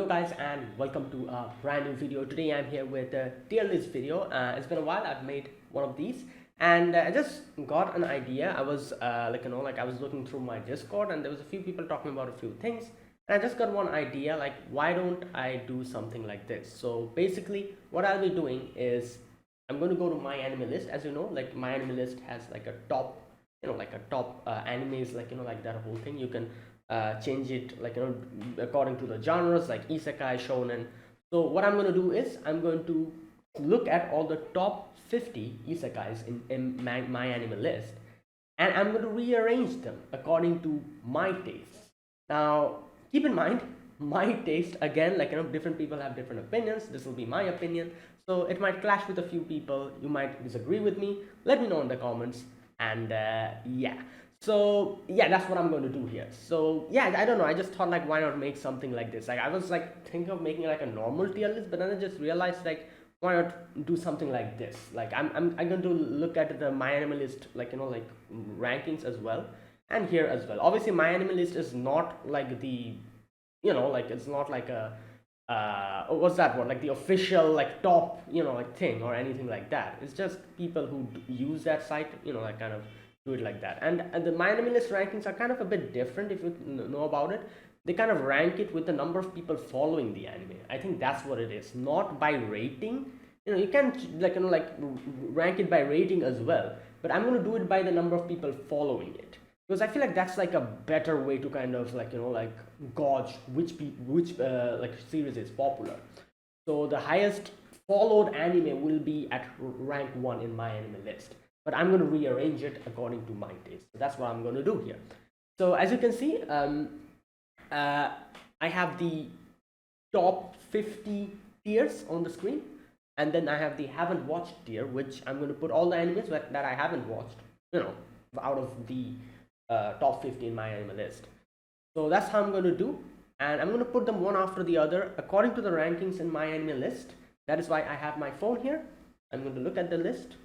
guys, and welcome to a brand new video. Today I'm here with a tier list video. It's been a while I've made one of these, and I just got an idea. I was I was looking through my Discord, and there was a few people talking about a few things, and I just got one idea, like why don't I do something like this? So basically what I'll be doing is I'm going to go to my anime list. As you know, like my anime list has like a top, animes, like that whole thing. You can change it according to the genres, like isekai, shonen. So what I'm going to do is I'm going to look at all the top 50 isekais in my anime list, and I'm going to rearrange them according to my tastes. Now keep in mind, my taste, again, different people have different opinions. This will be my opinion, so it might clash with a few people. You might disagree with me. Let me know in the comments. And yeah, that's what I'm going to do here. So yeah, I don't know, I just thought, like, why not make something like this? Like, I was like thinking of making like a normal tier list, but then I just realized, like, why not do something like this? Like, I'm going to look at the my anime list, rankings as well, and here as well. Obviously my anime list is not like the, it's not like a what's that word, like the official, like, top, thing or anything like that. It's just people who use that site, kind of do it like that. And the my anime list rankings are kind of a bit different. If you know about it, they kind of rank it with the number of people following the anime. I think that's what it is, not by rating. You can rank it by rating as well, but I'm going to do it by the number of people following it, because I feel like that's like a better way to kind of gauge which series is popular. So the highest followed anime will be at rank 1 in my anime list, but I'm going to rearrange it according to my taste. So that's what I'm going to do here. So as you can see, I have the top 50 tiers on the screen, and then I have the haven't watched tier, which I'm going to put all the animes that I haven't watched, out of the top 50 in my anime list. So that's how I'm going to do, and I'm going to put them one after the other according to the rankings in my anime list. That is why I have my phone here. I'm going to look at the list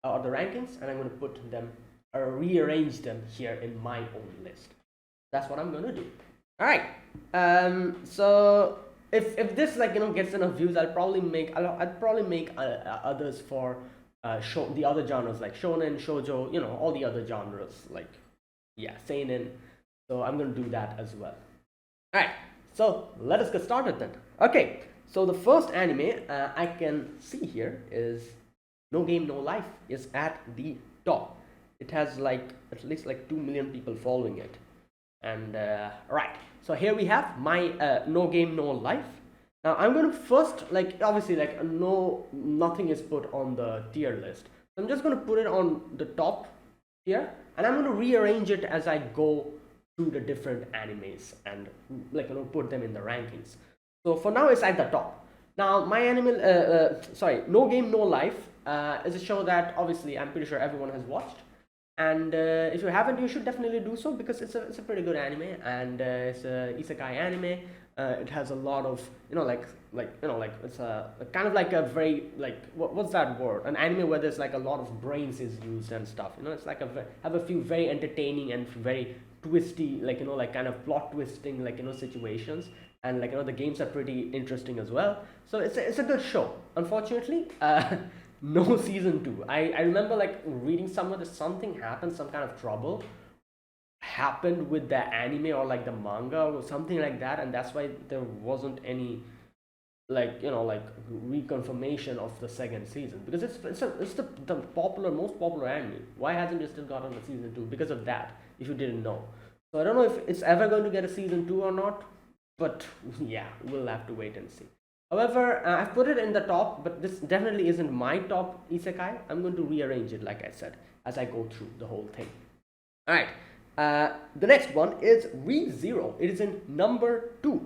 or the rankings, and I'm going to put them or rearrange them here in my own list. That's what I'm going to do. All right. So if this gets enough views, I'll probably make others for the other genres, like shonen, shoujo, all the other genres, like, yeah, seinen. So I'm going to do that as well. All right, so let us get started then. Okay, so the first anime I can see here is No Game No Life is at the top. It has at least 2 million people following it. And right, so here we have my No Game No Life. Now I'm going to first, obviously, nothing is put on the tier list. So I'm just going to put it on the top here, and I'm going to rearrange it as I go through the different animes and put them in the rankings. So for now it's at the top. Now my No Game No Life is a show that obviously I'm pretty sure everyone has watched, and if you haven't, you should definitely do so, because it's a pretty good anime, and it's a isekai anime. It has a lot of it's a kind of like a very what's that word, an anime where there's a lot of brains is used and stuff. It's have a few very entertaining and very twisty kind of plot twisting situations, and the games are pretty interesting as well. So it's a good show. Unfortunately, no season 2. I remember reading somewhere that something happened, some kind of trouble happened with the anime or the manga or something like that, and that's why there wasn't any reconfirmation of the second season, because it's the most popular anime. Why hasn't it still gotten a season 2? Because of that, if you didn't know. So I don't know if it's ever going to get a season 2 or not, but yeah, we'll have to wait and see. However, I've put it in the top, but this definitely isn't my top isekai. I'm going to rearrange it, like I said, as I go through the whole thing. All right. The next one is ReZero. It is in number 2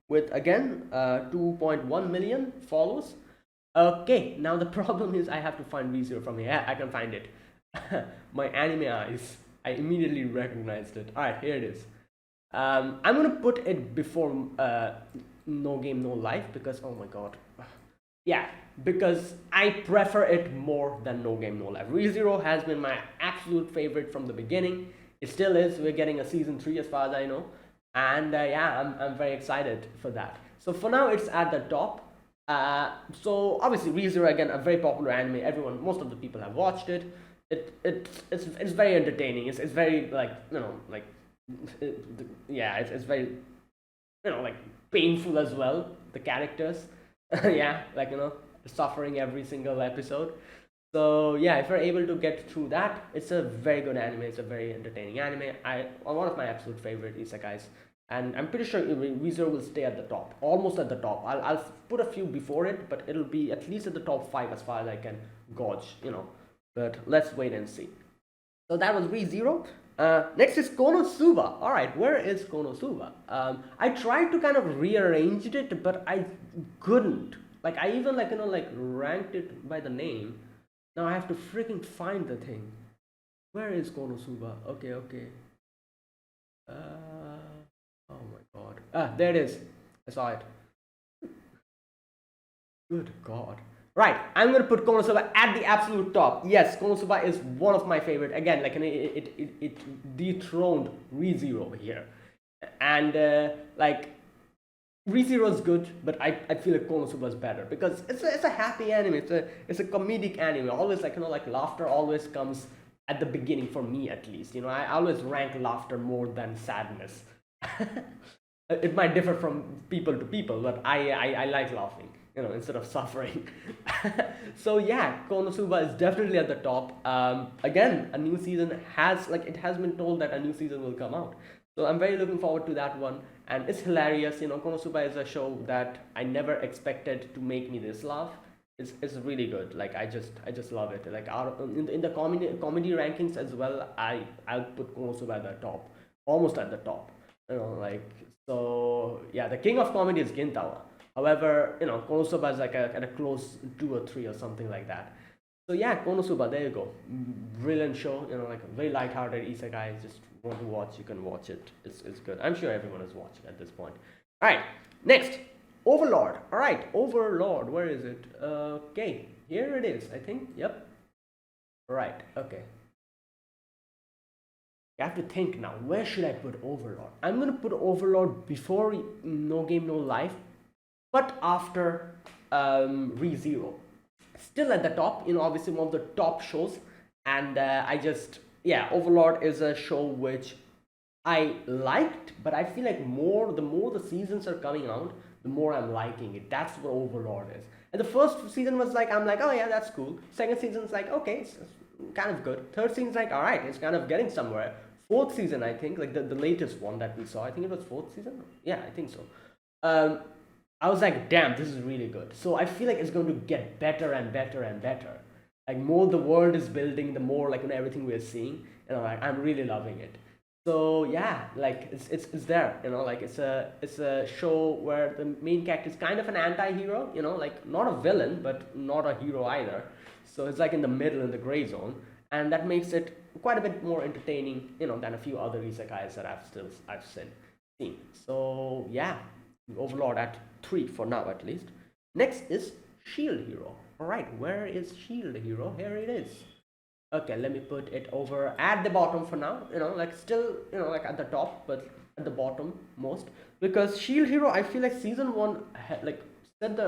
with, again, 2.1 million follows. Okay, now the problem is I have to find ReZero from here. I can find it. My anime eyes, I immediately recognized it. All right, here it is. I'm going to put it before No Game No Life, because, oh my god, yeah, because I prefer it more than No Game No Life. ReZero has been my absolute favorite from the beginning. It still is. We're getting a season 3 as far as I know, and yeah, I'm very excited for that. So for now, it's at the top. So obviously, ReZero again, a very popular anime. Everyone, most of the people have watched it. It's very entertaining. It's very like like it, yeah, it's very like painful as well. The characters, yeah, like suffering every single episode. So yeah, if you're able to get through that, it's a very good anime. It's a very entertaining anime. One of my absolute favorite isekais, and I'm pretty sure ReZero will stay at the top, almost at the top. I'll put a few before it, but it'll be at least at the top five as far as I can gauge. But let's wait and see. So that was ReZero. Next is Konosuba. All right, where is Konosuba? I tried to kind of rearrange it, but I couldn't. Like I even like ranked it by the name. Now I have to freaking find the thing. Where is Konosuba? Okay, okay. Oh my god. There it is. I saw it. Good god. Right, I'm gonna put Konosuba at the absolute top. Yes, Konosuba is one of my favorite. Again, like it dethroned ReZero here, and like ReZero is good, but I feel like Konosuba is better because it's a happy anime. It's a comedic anime. Always like laughter always comes at the beginning for me at least. I always rank laughter more than sadness. It might differ from people to people, but I like laughing, instead of suffering. So yeah, Konosuba is definitely at the top. Again, a new season it has been told that a new season will come out. So I'm very looking forward to that one, and it's hilarious. Konosuba is a show that I never expected to make me this laugh. It's really good. Like I just love it. Like in the comedy rankings as well, I'll put Konosuba at the top, almost at the top. Like so yeah, the king of comedy is Gintawa. However, Konosuba is like a close 2 or 3 or something like that. So yeah, Konosuba, there you go. Brilliant show, like a very light-hearted isekai. Just want to watch, you can watch it. It's good. I'm sure everyone has watched it at this point. All right, next, Overlord. All right, Overlord, where is it? Okay, here it is, I think. Yep. Right, okay. You have to think now, where should I put Overlord? I'm gonna put Overlord before No Game No Life, but after ReZero. Still at the top, obviously one of the top shows, and yeah, Overlord is a show which I liked, but I feel like the more the seasons are coming out, the more I'm liking it. That's what Overlord is. And the first season was like, I'm like, oh yeah, that's cool. Second season's like, okay, it's kind of good. Third season's like, all right, it's kind of getting somewhere. Fourth season, I think, like the latest one that we saw, I think it was fourth season. Yeah, I think so. I was like, damn, this is really good. So I feel like it's going to get better and better and better. Like more the world is building, the more everything we're seeing, like I'm really loving it. So yeah, like it's there, like it's a show where the main character is kind of an anti-hero, like not a villain but not a hero either. So it's like in the middle, in the gray zone, and that makes it quite a bit more entertaining, than a few other isekais that I've seen. So yeah, Overlord at 3 for now at least. Next is Shield Hero. Alright, where is Shield Hero? Here it is. Okay, let me put it over at the bottom for now. Like still, like at the top, but at the bottom most. Because Shield Hero, I feel like season 1 like set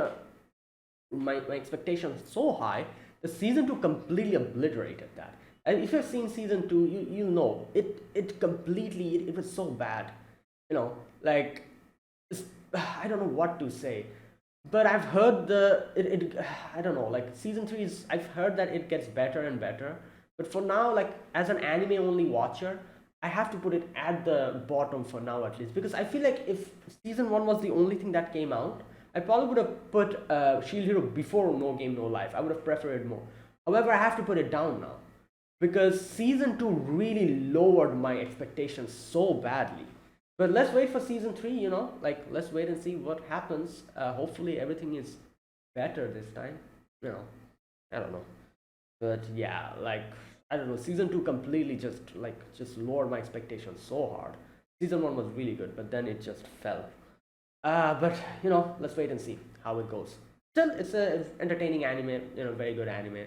my expectations so high. The season 2 completely obliterated that. And if you've seen season 2, you know it completely it was so bad. Like I don't know what to say, but I've heard I don't know, like season 3 is, I've heard that it gets better and better, but for now, like as an anime only watcher, I have to put it at the bottom for now at least, because I feel like if season 1 was the only thing that came out, I probably would have put Shield Hero before No Game No Life. I would have preferred it more. However, I have to put it down now because season 2 really lowered my expectations so badly. But let's wait for season 3, like let's wait and see what happens. Hopefully everything is better this time. I don't know. But yeah, like I don't know, season 2 completely just lowered my expectations so hard. Season 1 was really good, but then it just fell. But let's wait and see how it goes. Still, it's a entertaining anime, very good anime.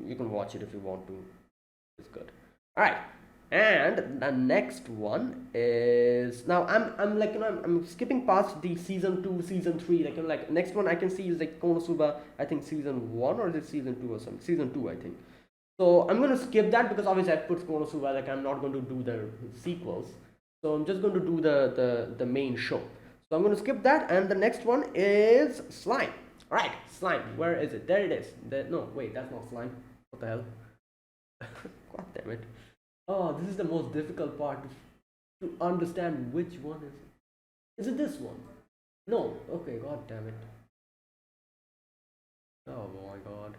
You can watch it if you want to. It's good. All right. And the next one is now I'm like I'm skipping past the season 2, season 3, like like next one I can see is like Konosuba, I think season 1 or is it season 2 or something, season 2 I think. So I'm gonna skip that because obviously I put Konosuba, like I'm not going to do the sequels. So I'm just going to do the main show. So I'm going to skip that, and the next one is Slime. All right, Slime. Where is it? There it is. No, wait, that's not Slime. What the hell? God damn it. Oh, this is the most difficult part to understand which one is it. Is it this one? No. Okay, god damn it. Oh my god.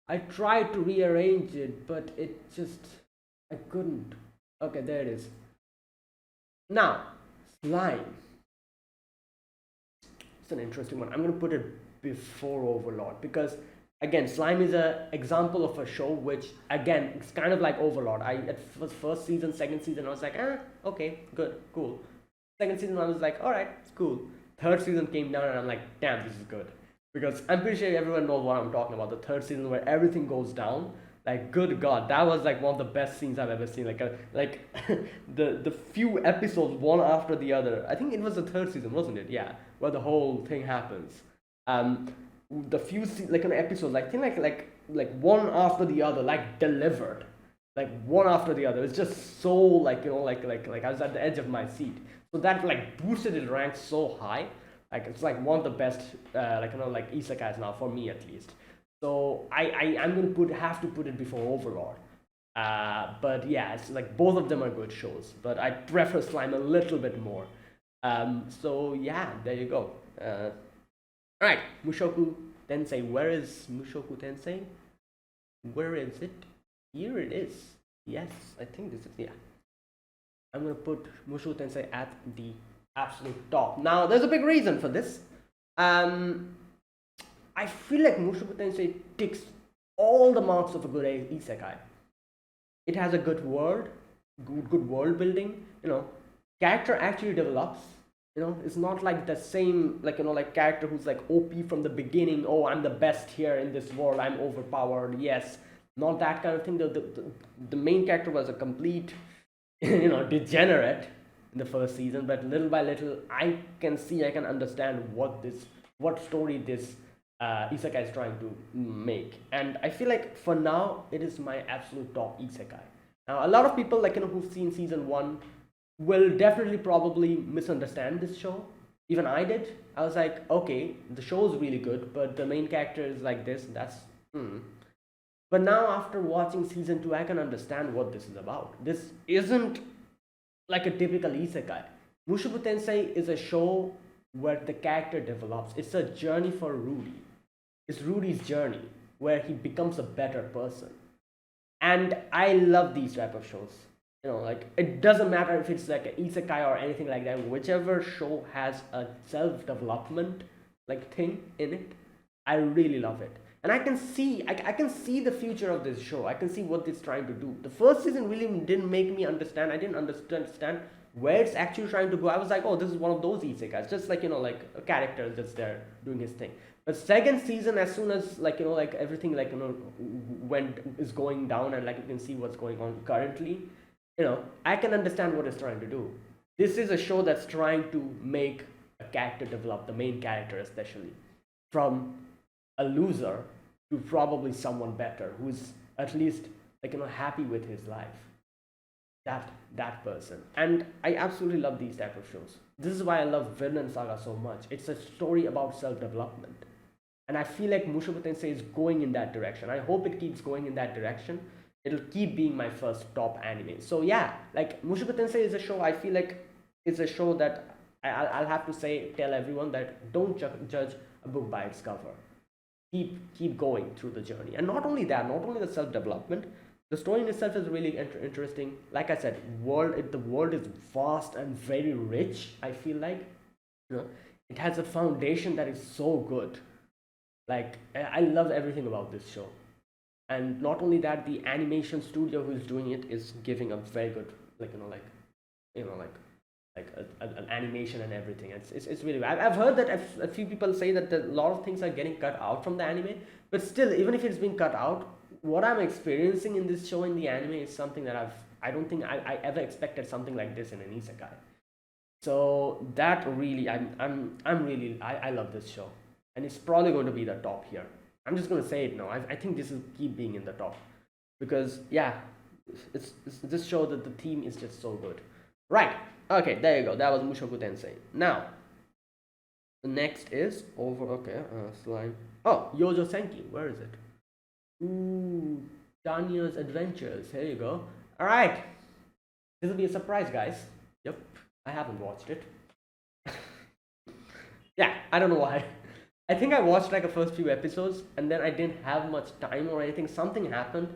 I tried to rearrange it, but it just I couldn't. Okay, there it is. Now, Slime. It's an interesting one. I'm gonna put it before Overlord because again, Slime is a example of a show which again it's kind of like Overlord. I at first season, second season, I was like, okay, good, cool. Second season, I was like, all right, it's cool. Third season came down, and I'm like, damn, this is good because I'm pretty sure everyone knows what I'm talking about. The third season where everything goes down. Like, good God, that was like one of the best scenes I've ever seen. Like the few episodes one after the other. I think it was the third season, wasn't it? Yeah, where the whole thing happens. Um, the few like an episodes, I think like one after the other, like delivered, like one after the other. It's just so like like I was at the edge of my seat. So that like boosted its rank so high. Like it's like one of the best like like isekais now for me at least. So I'm gonna have to put it before Overlord. But yeah, it's like both of them are good shows, but I prefer Slime a little bit more. So yeah, there you go. All right, Mushoku Tensei. Where is Mushoku Tensei? Where is it? Here it is. Yes, I think this is, yeah. I'm gonna put Mushoku Tensei at the absolute top. Now, there's a big reason for this. I feel like Mushoku Tensei ticks all the marks of a good isekai. It has a good world, good world building. Character actually develops. It's not like the same like character who's like OP from the beginning. Oh, I'm the best here in this world. I'm overpowered. Yes, not that kind of thing. The main character was a complete degenerate in the first season, but little by little, I can understand what story this isekai is trying to make, and I feel like for now it is my absolute top isekai. Now, a lot of people who've seen season 1 will definitely probably misunderstand this show. Even I did. I was like, okay, the show is really good, but the main character is like this. But now after watching season 2, I can understand what this is about. This isn't like a typical isekai. Mushoku Tensei is a show where the character develops. It's a journey for Rudy. It's Rudy's journey where he becomes a better person. And I love these type of shows. Like it doesn't matter if it's like an isekai or anything like that. Whichever show has a self-development like thing in it, I really love it. And I can see the future of this show. I can see what it's trying to do. The first season really didn't make me understand. I didn't understand where it's actually trying to go. I was like, oh, this is one of those isekais, just like like a character that's there doing his thing. But second season, as soon as like everything is going down, and like you can see what's going on currently, I can understand what it's trying to do. This is a show that's trying to make a character develop, the main character especially, from a loser to probably someone better who's at least happy with his life. That person. And I absolutely love these type of shows. This is why I love Villain Saga so much. It's a story about self-development. And I feel like Mushoku Tensei is going in that direction. I hope it keeps going in that direction. It'll keep being my first top anime. So yeah, like Mushoku Tensei is a show I feel like it's a show that I'll have to tell everyone that don't judge a book by its cover. Keep going through the journey. And not only that, not only the self-development, the story in itself is really interesting. Like I said, the world is vast and very rich. I feel like it has a foundation that is so good. Like I love everything about this show. And not only that, the animation studio who's doing it is giving a very good an animation and everything. It's really bad. I've heard that a few people say that a lot of things are getting cut out from the anime, but still, even if it's been cut out, what I'm experiencing in this show in the anime is something that I don't think I ever expected something like this in an isekai. So that really, I'm really, I love this show, and it's probably going to be the top here. I'm just going to say it now. I think this will keep being in the top because yeah, it's this show that the theme is just so good. Right. Okay. There you go. That was Mushoku Tensei. Now the next is over. Okay. Slime. Oh, Yojo Senki. Where is it? Ooh, Tanya's Adventures. Here you go. All right. This will be a surprise, guys. Yep. I haven't watched it. Yeah, I don't know why. I think I watched like the first few episodes and then I didn't have much time or anything. Something happened.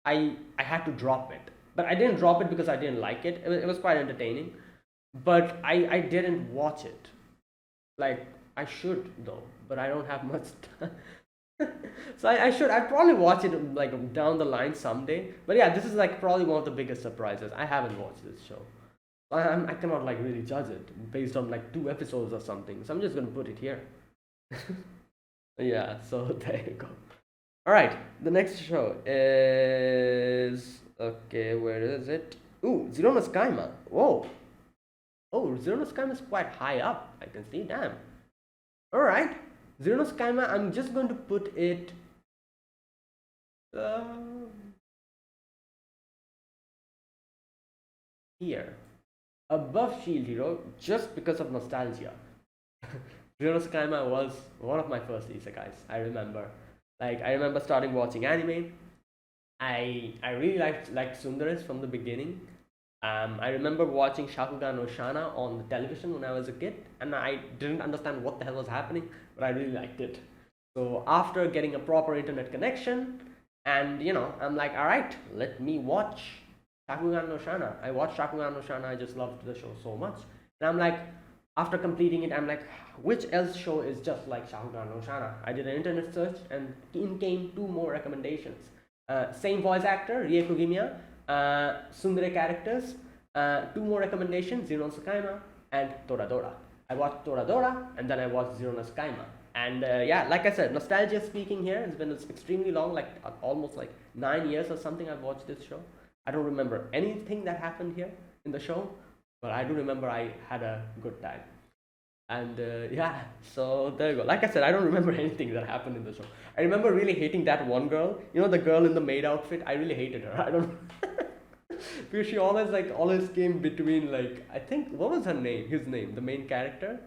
I had to drop it. But I didn't drop it because I didn't like it. It was quite entertaining. But I didn't watch it. Like I should though, but I don't have much time. So I should I probably watch it like down the line someday. But yeah, this is like probably one of the biggest surprises. I haven't watched this show. I cannot like really judge it based on like 2 episodes or something. So I'm just gonna put it here. Yeah, so there you go. All right, the next show is okay. Where is it? Ooh, Zero no Skyma. Whoa. Oh, Zero no Skyma is quite high up. I can see. Damn. All right, Zero no Skyma. I'm just going to put it. Uh, Here, above Shield Hero, just because of nostalgia. Zero no Skyma was one of my first isekais. I remember. Like I remember starting watching anime. I really liked Sundaris from the beginning. I remember watching Shakugan no Shana on the television when I was a kid, and I didn't understand what the hell was happening, but I really liked it. So after getting a proper internet connection, and I'm like, all right, let me watch Shakugan no Shana. I watched Shakugan no Shana. I just loved the show so much, and I'm like, after completing it, I'm like, which else show is just like Shakugan no Shana? I did an internet search, and in came 2 more recommendations. Same voice actor, Rie Kugimiya, Sundere characters, 2 more recommendations, Zero no Sakaima and Toradora. I watched Toradora and then I watched Zero no Sakaima. And yeah, like I said, nostalgia speaking here, it's been extremely long, like almost like 9 years or something I've watched this show. I don't remember anything that happened here in the show, but I do remember I had a good time. And yeah, so there you go. Like I said, I don't remember anything that happened in the show. I remember really hating that one girl. The girl in the maid outfit. I really hated her. I don't because she always came between like I think what was her name? His name, the main character.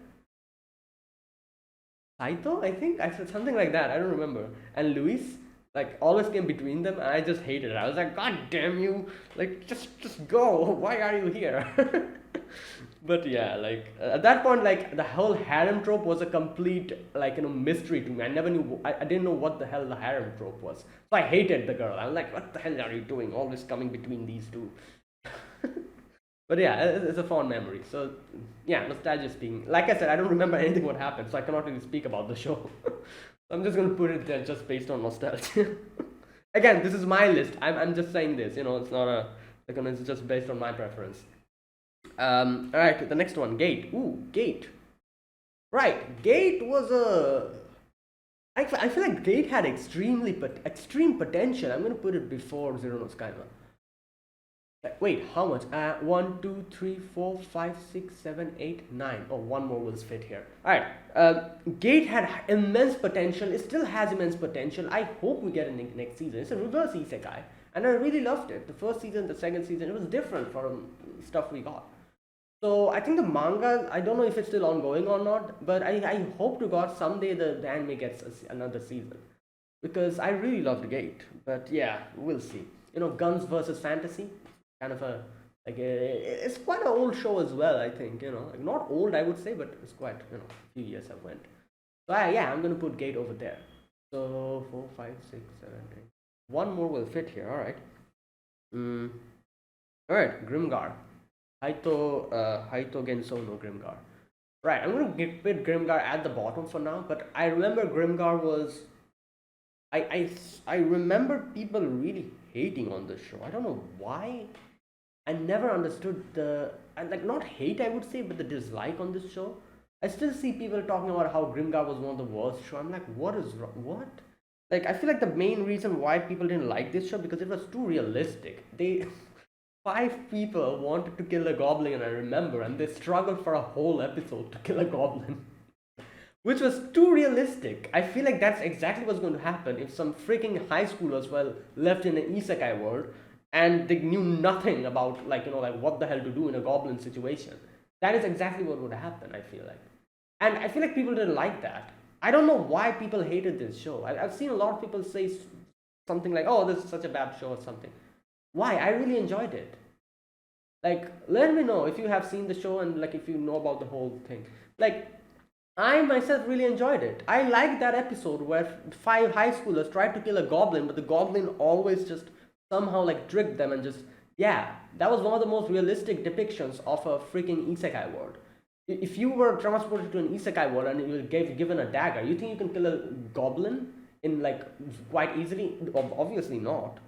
Saito, I think I said something like that. I don't remember. And Luis, like always came between them, and I just hated it. I was like, God damn you! Like just go. Why are you here? But yeah, like at that point, like the whole harem trope was a complete like mystery to me. I never knew. I didn't know what the hell the harem trope was. So I hated the girl. I was like, what the hell are you doing? Always coming between these two. But yeah, it's a fond memory. So yeah, nostalgia speaking. Like I said, I don't remember anything what happened, so I cannot really speak about the show. So I'm just gonna put it there just based on nostalgia. Again, this is my list. I'm just saying this. It's not it's just based on my preference. All right, the next one, Gate. Ooh, Gate. Right, Gate was I feel like Gate had extreme potential. I'm gonna put it before Zero no Skyma. Wait, how much? 1, 2, 3, 4, 5, 6, 7, 8, 9. Oh, one more will fit here. All right. Gate had immense potential. It still has immense potential. I hope we get it next season. It's a reverse isekai, and I really loved it. The first season, the second season, it was different from stuff we got. So I think the manga, I don't know if it's still ongoing or not, but I hope to God someday the anime gets another season because I really loved Gate. But yeah, we'll see. Guns versus fantasy, kind of it's quite an old show as well. I think like not old I would say, but it's quite a few years have went. So yeah, I'm gonna put Gate over there. So 4, 5, 6, 7, 8. One more will fit here. All right. All right, Grimgar. Haito Genso no Grimgar. Right, I'm gonna put Grimgar at the bottom for now, but I remember Grimgar was. I remember people really hating on this show. I don't know why. I never understood like not hate I would say, but the dislike on this show. I still see people talking about how Grimgar was one of the worst show. I'm like, what is wrong? What? Like I feel like the main reason why people didn't like this show because it was too realistic. 5 people wanted to kill a goblin, and I remember, and they struggled for a whole episode to kill a goblin. Which was too realistic. I feel like that's exactly what's going to happen if some freaking high schoolers were left in an isekai world and they knew nothing about, like, like what the hell to do in a goblin situation. That is exactly what would happen, I feel like. And I feel like people didn't like that. I don't know why people hated this show. I've seen a lot of people say something like, oh, this is such a bad show or something. Why? I really enjoyed it. Like, let me know if you have seen the show and like if you know about the whole thing. Like, I myself really enjoyed it. I liked that episode where 5 high schoolers tried to kill a goblin, but the goblin always just somehow like tricked them and just, yeah, that was one of the most realistic depictions of a freaking isekai world. If you were transported to an isekai world and you were given a dagger, you think you can kill a goblin in like quite easily? Obviously not.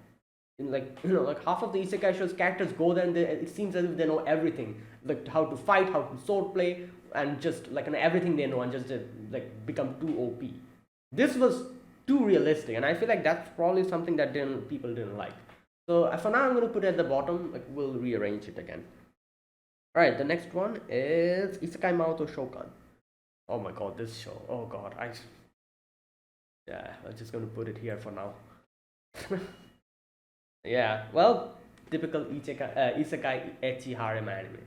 In like, like half of the isekai shows characters go there and it seems as if they know everything, like how to fight, how to sword play, and just like everything they know, and just like become too OP. This was too realistic, and I feel like that's probably something that people didn't like. So for now, I'm going to put it at the bottom. Like, we'll rearrange it again. All right, the next one is Isekai Maoto Shokan. Oh my god, this show. Oh god, yeah, I'm just going to put it here for now. Yeah, well, typical isekai ecchi harem anime.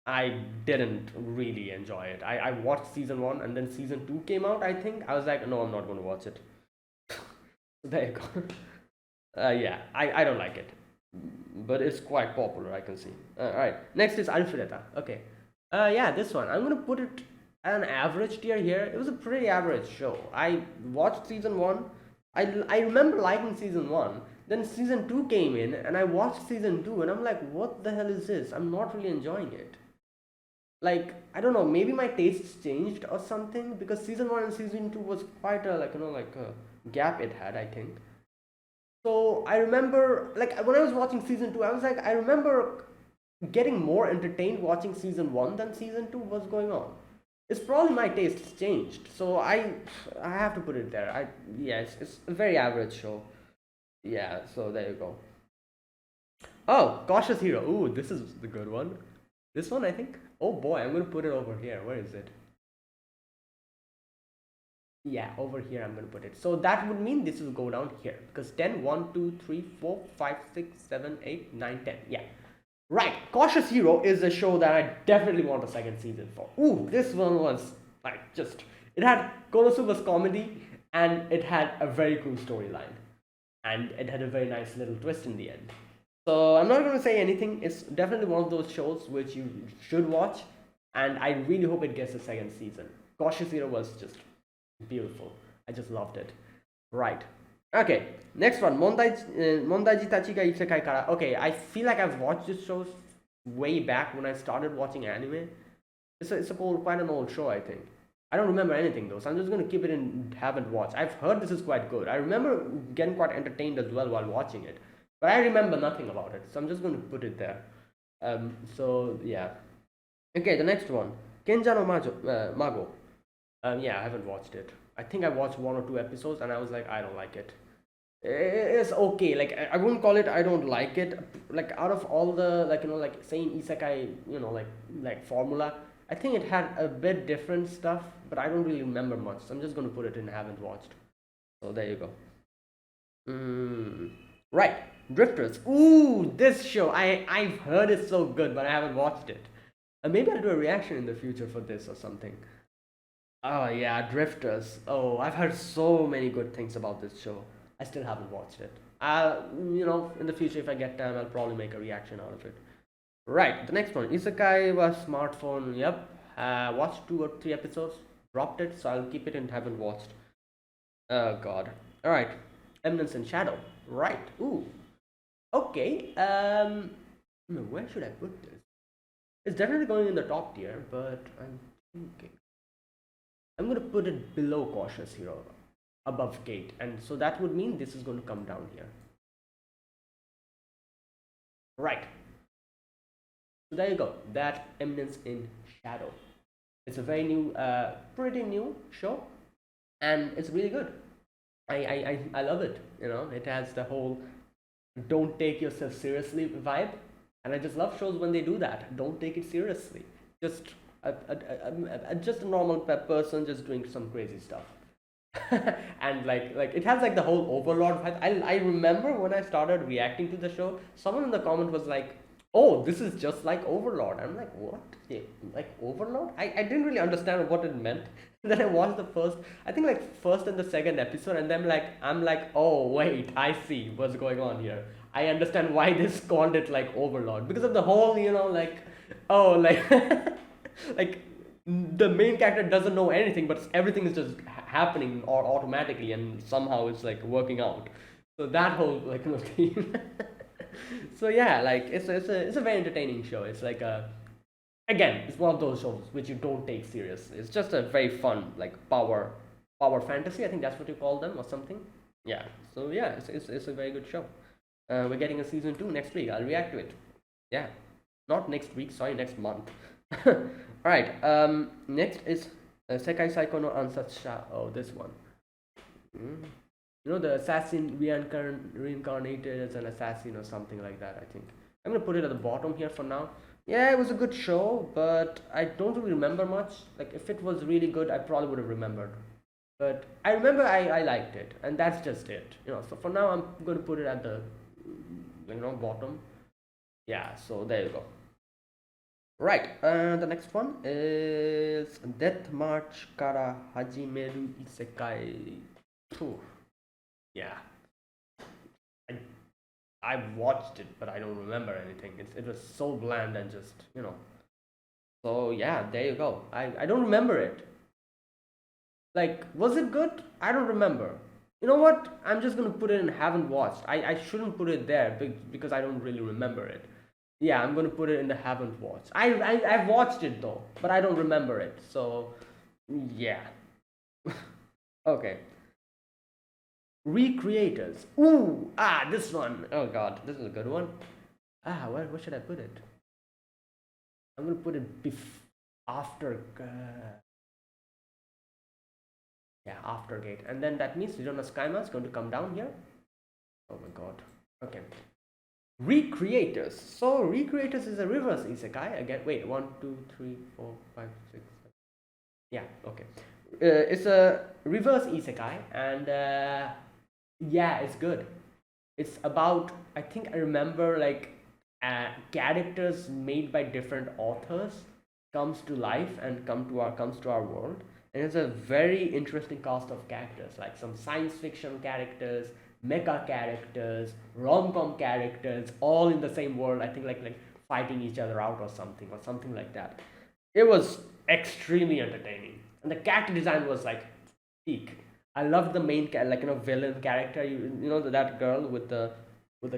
I didn't really enjoy it. I watched season 1 and then season 2 came out, I think. I was like, no, I'm not going to watch it. There you go. Yeah, I don't like it. But it's quite popular, I can see. Alright, next is Alfreda. Okay. Yeah, this one. I'm going to put it at an average tier here. It was a pretty average show. I watched season 1. I remember liking season 1. Then season 2 came in and I watched season 2 and I'm like, what the hell is this? I'm not really enjoying it. Like, I don't know, maybe my tastes changed or something, because season 1 and season 2 was quite a like a gap it had, I think. So I remember, like, when I was watching season 2, I was like, I remember getting more entertained watching season 1 than season 2 was going on. It's probably my tastes changed, so I have to put it there. Yeah, it's a very average show. Yeah, so there you go. Oh, Cautious Hero. Ooh, this is the good one. This one, I think. Oh boy, I'm gonna put it over here. Where is it? Yeah, over here I'm gonna put it. So that would mean this will go down here, because 10, 1, 2, 3, 4, 5, 6, 7, 8, 9, 10. Yeah. Right. Cautious Hero is a show that I definitely want a second season for. Ooh, this one was like just, it had Konosuba's comedy and it had a very cool storyline. And it had a very nice little twist in the end. So I'm not going to say anything. It's definitely one of those shows which you should watch, and I really hope it gets a second season. Cautious Hero was just beautiful. I just loved it. Right. Okay. Next one. Mondaiji Tachi ga Isekai Kara. Okay, I feel like I've watched this show way back when I started watching anime. It's quite an old show, I think. I don't remember anything though, so I'm just going to keep it in haven't watched. I've heard this is quite good. I remember getting quite entertained as well while watching it. But I remember nothing about it, so I'm just going to put it there. So yeah. Okay, the next one, Kenja no Mago. Yeah, I haven't watched it. I think I watched 1 or 2 episodes, and I was like, I don't like it. It's okay. Like, I wouldn't call it I don't like it. Like, out of all the like same isekai, like formula, I think it had a bit different stuff, but I don't really remember much. So I'm just going to put it in haven't watched. So there you go. Right. Drifters. Ooh, this show. I've heard it's so good, but I haven't watched it. Maybe I'll do a reaction in the future for this or something. Oh yeah, Drifters. Oh, I've heard so many good things about this show. I still haven't watched it. In the future, if I get time, I'll probably make a reaction out of it. Right, the next one. Isekai was smartphone. Yep. Watched 2 or 3 episodes. Dropped it, so I'll keep it and haven't watched. Oh god. Alright. Eminence in Shadow. Right. Ooh. Okay. Where should I put this? It's definitely going in the top tier, but I'm thinking. I'm going to put it below Cautious Hero, above Gate, and so that would mean this is going to come down here. Right. So there you go. That Eminence in Shadow. It's a very new, pretty new show, and it's really good. I love it. It has the whole don't take yourself seriously vibe, and I just love shows when they do that. Don't take it seriously. Just just a normal person just doing some crazy stuff. And like it has like the whole overlord vibe. I remember when I started reacting to the show, someone in the comment was like, oh, this is just like overlord. I'm like, what? Yeah, like overlord? I didn't really understand what it meant. Then I watched the first, I think like first and the second episode, and then I'm like, oh wait, I see what's going on here. I understand why this called it like overlord, because of the whole, like, oh, like like the main character doesn't know anything, but everything is just happening or automatically, and somehow it's like working out. So that whole like theme. So yeah, like it's a very entertaining show. It's like a, again, it's one of those shows which you don't take seriously. It's just a very fun like power fantasy. I think that's what you call them or something. Yeah. So yeah, it's a very good show. We're getting a season 2 next week. I'll react to it. Yeah, not next week. Sorry, next month. All right. Next is Sekai Saiko no Ansatsu. Oh, this one. Mm. The assassin reincarnated as an assassin or something like that. I think I'm gonna put it at the bottom here for now. Yeah, it was a good show, but I don't really remember much. Like, if it was really good, I probably would have remembered. But I remember I liked it, and that's just it. So for now, I'm going to put it at the bottom. Yeah, so there you go. Right, the next one is Death March Kara Hajimeru Isekai 2. Yeah. I I watched it, but I don't remember anything. It was so bland and just. So yeah, there you go. I don't remember it. Like, was it good? I don't remember. You know what? I'm just gonna put it in haven't watched. I shouldn't put it there because I don't really remember it. Yeah, I'm gonna put it in the haven't watched. I've watched it though, but I don't remember it. So yeah. Okay. Recreators. Ooh, this one. Oh god, this is a good one. Where should I put it? I'm gonna put it after. Yeah, after gate, and then that means Rirona Skyma is going to come down here. Oh my god. Okay. Recreators. So Recreators is a reverse isekai again. Wait, 1, 2, 3, 4, 5, 6, 7. Yeah. Okay. It's a reverse isekai, and yeah, it's good. It's about, I think I remember, like characters made by different authors comes to life and comes to our world, and it's a very interesting cast of characters, like some science fiction characters, mecha characters, rom-com characters, all in the same world. I think like fighting each other out or something like that. It was extremely entertaining, and the character design was like peak. I loved the main villain character. You know that girl with the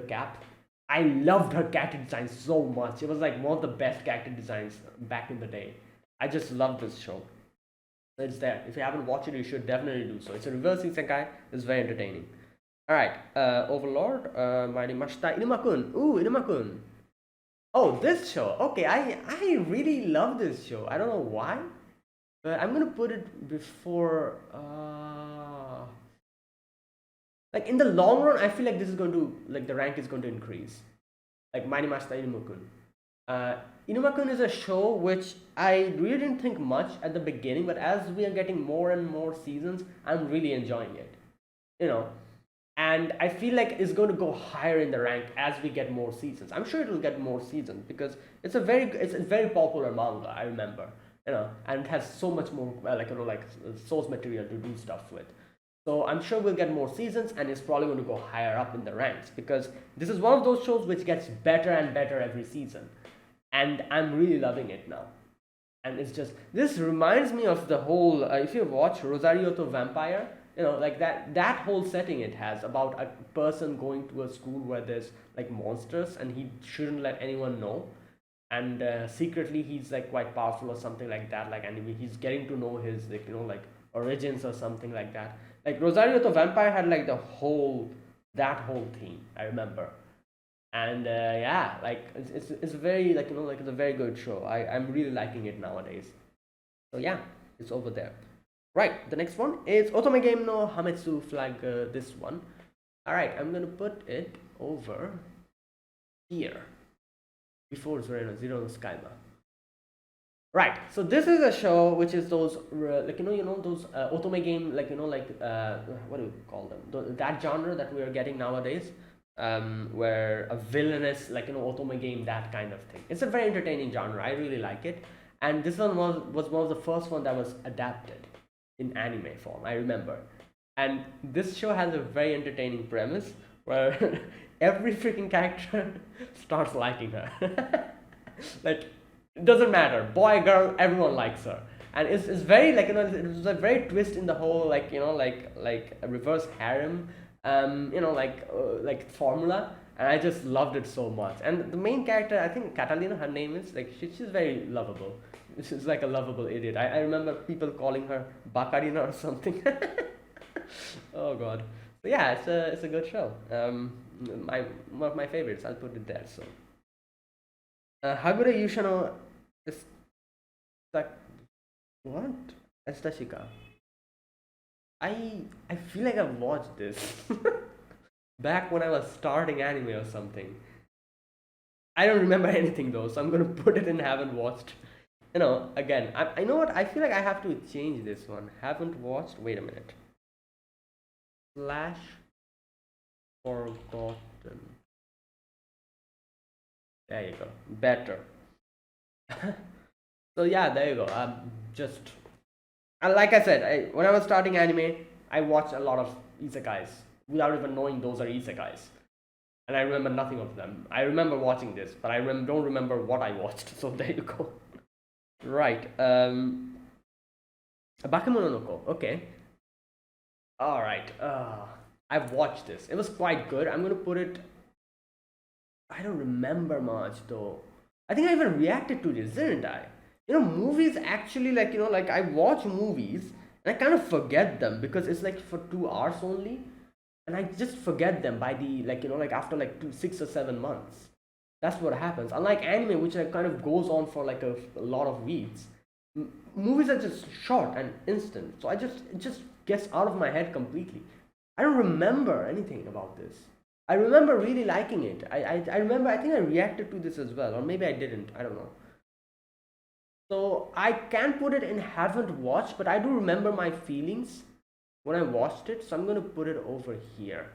cap. I loved her character design so much. It was like one of the best character designs back in the day. I just love this show. It's there. If you haven't watched it, you should definitely do so. It's a reverse isekai. It's very entertaining. All right, Overlord, Marimashita Inuma-kun. Ooh, Inuma-kun. Oh, this show. Okay, I really love this show. I don't know why, but I'm gonna put it before. Like, in the long run, I feel like this is going to, like, the rank is going to increase. Like Marimashita Inuma-kun. Inuma-kun is a show which I really didn't think much at the beginning, but as we are getting more and more seasons, I'm really enjoying it. And I feel like it's going to go higher in the rank as we get more seasons. I'm sure it will get more seasons because it's a very popular manga. I remember, and it has so much more source material to do stuff with. So I'm sure we'll get more seasons, and it's probably going to go higher up in the ranks because this is one of those shows which gets better and better every season, and I'm really loving it now. And it's just, this reminds me of the whole. If you watch Rosario to Vampire, like that whole setting it has about a person going to a school where there's like monsters, and he shouldn't let anyone know, and secretly he's like quite powerful or something like that. Like, and he's getting to know his origins or something like that. Like Rosario the Vampire had like that whole theme, I remember. And yeah, like it's very it's a very good show. I'm really liking it nowadays. So yeah, it's over there. Right, the next one is Otome Game no Hametsu Flag, this one. Alright, I'm gonna put it over here before Zero no Skyma. Right. So this is a show which is those like those otome game, like what do you call them? That genre that we are getting nowadays, where a villainous, like otome game, that kind of thing. It's a very entertaining genre. I really like it, and this one was one of the first one that was adapted in anime form. I remember, and this show has a very entertaining premise where every freaking character starts liking her. Like, it doesn't matter, boy, girl, everyone likes her, and it's very, like it's a very twist in the whole, like like a reverse harem, like formula, and I just loved it so much. And the main character, I think Catalina, her name is, like she's very lovable. She's like a lovable idiot. I remember people calling her Bakarina or something. Oh god. So yeah, it's a good show. My one of my favorites. I'll put it there. So Hagure Yushano is like what? Estashika. I feel like I've watched this back when I was starting anime or something. I don't remember anything though, so I'm gonna put it in haven't watched. Again, I know what, I feel like I have to change this one. Haven't watched. Wait a minute. Slash forgotten. There you go. Better. So yeah, there you go. Just, and like I said, when I was starting anime, I watched a lot of isekais without even knowing those are isekais, and I remember nothing of them. I remember watching this, but I don't remember what I watched. So there you go. Right. Bakemono no Ko. Okay. All right. I've watched this. It was quite good. I'm gonna put it. I don't remember much though. I think I even reacted to this, didn't I? Movies actually, like like I watch movies and I kind of forget them because it's like for 2 hours only, and I just forget them by the, like like after like 6 or 7 months. That's what happens. Unlike anime, which like kind of goes on for like a lot of weeks, movies are just short and instant. So it just gets out of my head completely. I don't remember anything about this. I remember really liking it. I remember, I think I reacted to this as well, or maybe I didn't. I don't know. So I can put it in haven't watched, but I do remember my feelings when I watched it. So I'm gonna put it over here.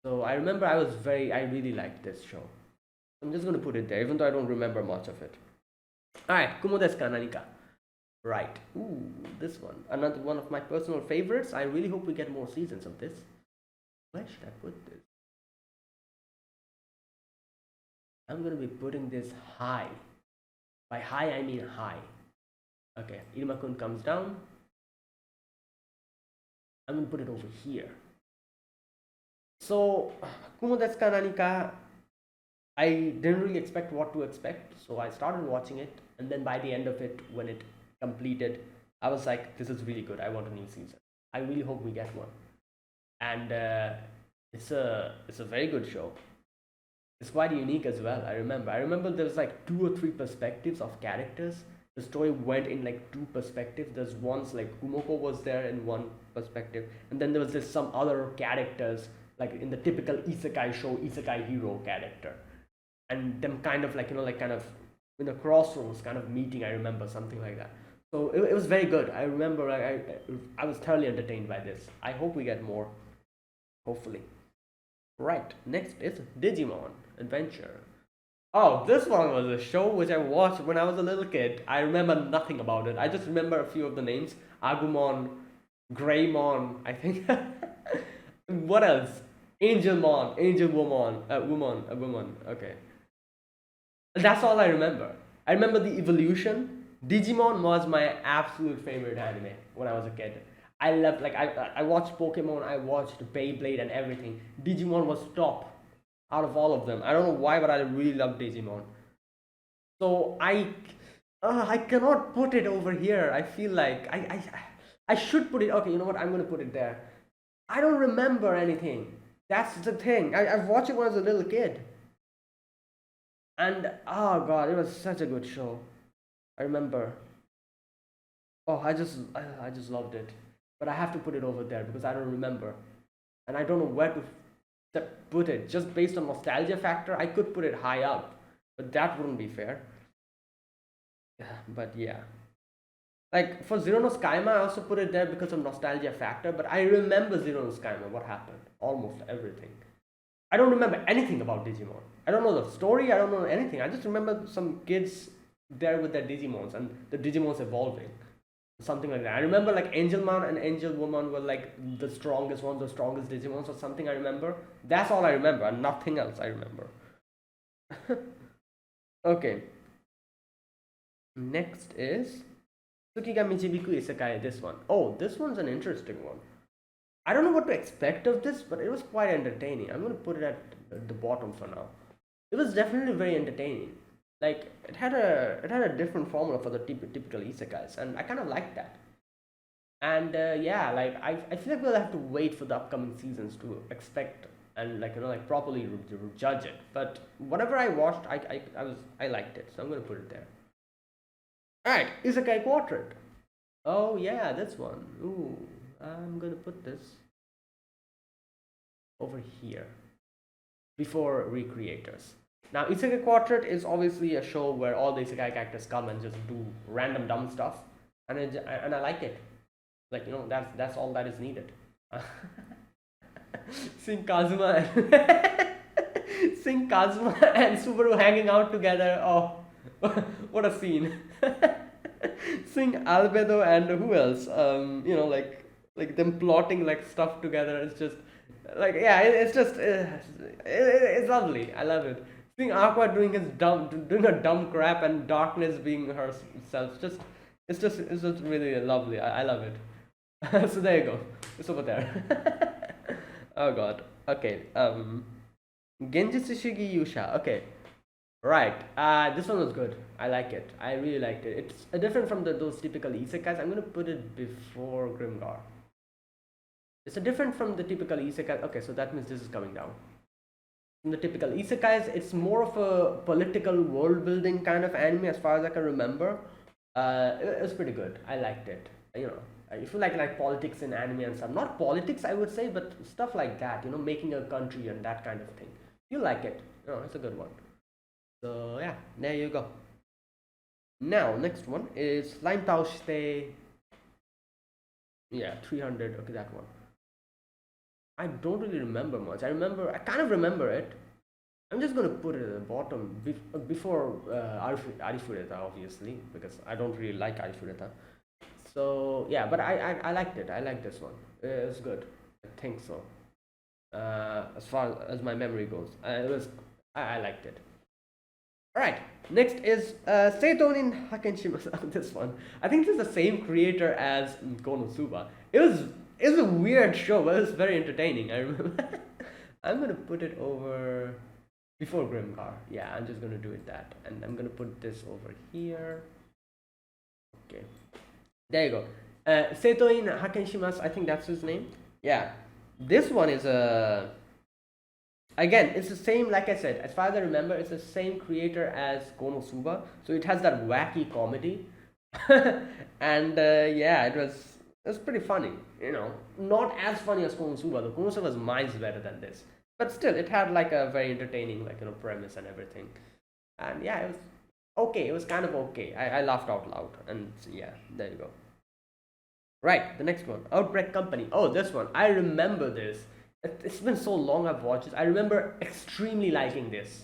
So I remember I really liked this show. I'm just gonna put it there, even though I don't remember much of it. Alright, Kumo desu ka nanika? Right. Ooh, this one. Another one of my personal favorites. I really hope we get more seasons of this. Where should I put this? I'm gonna be putting this high. By high, I mean high. Okay, Iruma-kun comes down. I'm gonna put it over here. So, Kumo desu ka nanika? I didn't really expect what to expect, so I started watching it, and then by the end of it, when it completed, I was like, this is really good. I want a new season. I really hope we get one. And it's a very good show. It's quite unique as well. I remember there was like 2 or 3 perspectives of characters. The story went in like 2 perspectives. There's once like Kumoko was there in one perspective, and then there was this some other characters, like in the typical isekai show, isekai hero character, and them kind of like like kind of in the crossroads kind of meeting. I remember something like that. So it was very good. I remember I was thoroughly entertained by this. I hope we get more, hopefully. Right, next is Digimon Adventure. Oh, this one was a show which I watched when I was a little kid. I remember nothing about it. I just remember a few of the names. Agumon, Greymon, I think. What else? Angelmon, Angel Woman, a woman. Okay, that's all I remember. I remember the evolution. Digimon was my absolute favorite anime when I was a kid. I loved, like I watched Pokemon, I watched Beyblade and everything. Digimon was top out of all of them. I don't know why, but I really loved Digimon. So I cannot put it over here. I feel like I should put it. Okay, you know what? I'm gonna put it there. I don't remember anything. That's the thing. I've watched it when I was a little kid, and oh god, it was such a good show. I remember. Oh, I just loved it. But I have to put it over there because I don't remember, and I don't know where to that put it just based on nostalgia factor. I could put it high up, but that wouldn't be fair. But yeah, like for Zero no Skyma, I also put it there because of nostalgia factor. But I remember Zero no Skyma, what happened, almost everything. I don't remember anything about Digimon. I don't know the story. I don't know anything. I just remember some kids there with their Digimons and the Digimons evolving, something like that. I remember like Angelman and Angel Woman were like the strongest ones, the strongest Digimons or something. I remember. That's all I remember, and nothing else I remember. Okay, next is Tsukigami Jibiku Isekai. This one. Oh, this one's an interesting one. I don't know what to expect of this, but it was quite entertaining. I'm gonna put it at the bottom for now. It was definitely very entertaining. Like it had a different formula for the typical isekais, and I kind of liked that. And yeah, like I feel like we'll have to wait for the upcoming seasons to expect and like like properly judge it. But whatever I watched, I liked it, so I'm gonna put it there. All right, Isekai Quadrant. Oh yeah, this one. Ooh, I'm gonna put this over here before Recreators. Now, Isekai Quartet is obviously a show where all the Isekai characters come and just do random dumb stuff, and I like it. Like that's all that is needed. Seeing Kazuma and seeing Kazuma and Subaru hanging out together. Oh, what a scene! Seeing Albedo and who else? Like them plotting like stuff together. It's just like yeah, it's just it's lovely. I love it. Seeing Aqua doing a dumb crap and Darkness being herself. It's just really lovely. I love it. So there you go. It's over there. Oh god. Okay. Genjutsu Shigi Yusha. Okay. Right. This one was good. I like it. I really liked it. It's different from those typical isekais. I'm gonna put it before Grimgar. It's a different from the typical isekai. Okay, so that means this is coming down. From the typical isekais, it's more of a political world building kind of anime, as far as I can remember. It was pretty good. I liked it. If you like politics in anime and stuff, not politics I would say, but stuff like that. Making a country and that kind of thing. You like it? It's a good one. So yeah, there you go. Now next one is Slime Taushite. Yeah, 300. Okay, that one. I don't really remember much. I kind of remember it. I'm just gonna put it at the bottom before Arifureta, obviously, because I don't really like Arifureta. So yeah, but I liked it. I like this one. It's good. I think so. As far as my memory goes, I liked it. All right. Next is Seitonin Hakenshimasu. This one. I think this is the same creator as Konosuba. It was a weird show, but it was very entertaining. I remember. I'm gonna put it over before Grimgar. Yeah, I'm just gonna do it that, and I'm gonna put this over here. Okay, there you go. Seitoin Hakenshimasu. I think that's his name. Yeah, this one is a. Again, it's the same. Like I said, as far as I remember, it's the same creator as Konosuba. So it has that wacky comedy, and yeah, it was pretty funny. Not as funny as Konosuba. The Konosuba was miles better than this, but still, it had like a very entertaining premise and everything. And yeah, it was okay. It was kind of okay. I laughed out loud, and yeah, there you go. Right, the next one, Outbreak Company. Oh, this one, I remember this. It's been so long I've watched this. I remember extremely liking this.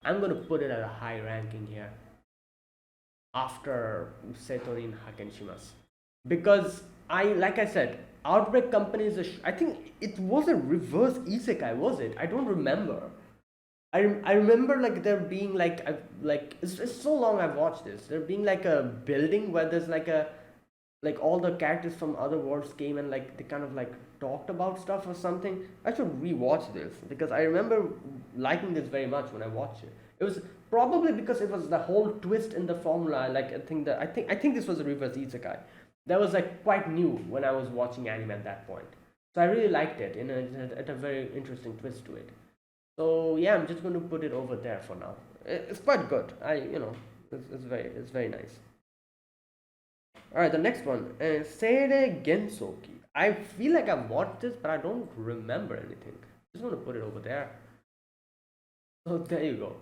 I'm gonna put it at a high ranking here after Setorin Hakenshimas, because like I said, Outbreak Company is I think it was a reverse isekai, was it? I don't remember. I remember like there being it's so long I've watched this. There being like a building where there's like all the characters from other worlds came and like they kind of like talked about stuff or something. I should rewatch this because I remember liking this very much when I watched it. It was probably because it was the whole twist in the formula. Like I think this was a reverse isekai. That was like quite new when I was watching anime at that point. So I really liked it. It had a very interesting twist to it. So yeah, I'm just going to put it over there for now. It's quite good. It's very nice. All right, the next one is Seire Gensoki. I feel like I've watched this, but I don't remember anything. Just want to put it over there. So there you go.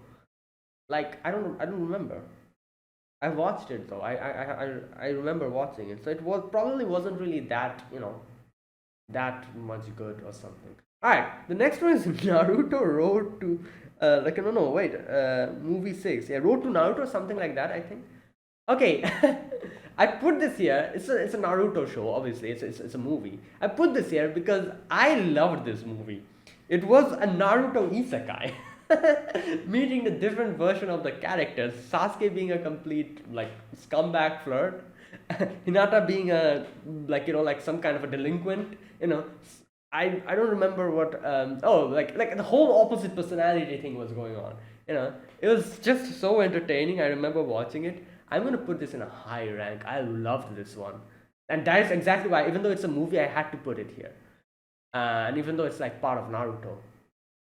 Like I don't remember. I watched it though. I remember watching it. So it was probably wasn't really that, that much good or something. All right, the next one is Naruto Road to like no no wait movie six, yeah, Road to Naruto or something like that, I think. Okay, I put this here. It's a Naruto show. Obviously, it's a movie. I put this here because I loved this movie. It was a Naruto isekai, meeting the different version of the characters. Sasuke being a complete like scumbag flirt, Hinata being a like some kind of a delinquent. I don't remember what like the whole opposite personality thing was going on. It was just so entertaining. I remember watching it. I'm gonna put this in a high rank. I loved this one, and that is exactly why. Even though it's a movie, I had to put it here. And even though it's like part of Naruto,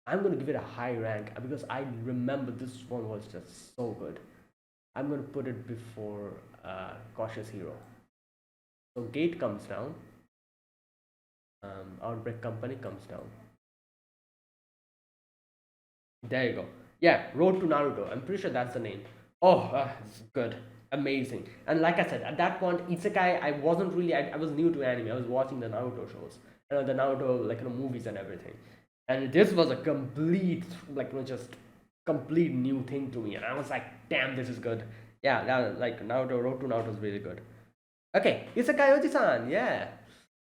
I'm gonna give it a high rank because I remember this one was just so good. I'm gonna put it before Cautious Hero. So Gate comes down. Outbreak Company comes down. There you go. Yeah, Road to Naruto. I'm pretty sure that's the name. Oh, it's good. Amazing. And like I said, at that point, Isekai, I wasn't really, I was new to anime. I was watching the Naruto shows, the Naruto, movies and everything. And this was a complete, just complete new thing to me. And I was like, damn, this is good. Yeah, like Naruto, Road to Naruto is really good. Okay, Isekai Oji-san, yeah.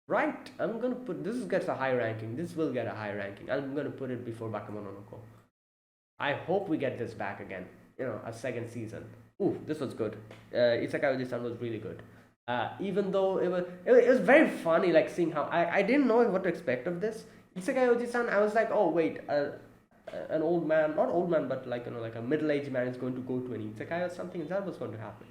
Right, I'm gonna put, this gets a high ranking. This will get a high ranking. I'm gonna put it before Bakemononoke. I hope we get this back again. A second season. Ooh, this was good. Isekai Oji-san was really good. Even though it was very funny, like seeing how I didn't know what to expect of this. Isekai Oji-san, I was like, oh wait, an old man, not old man, but like a middle-aged man is going to go to an isekai or something. Is that what's going to happen?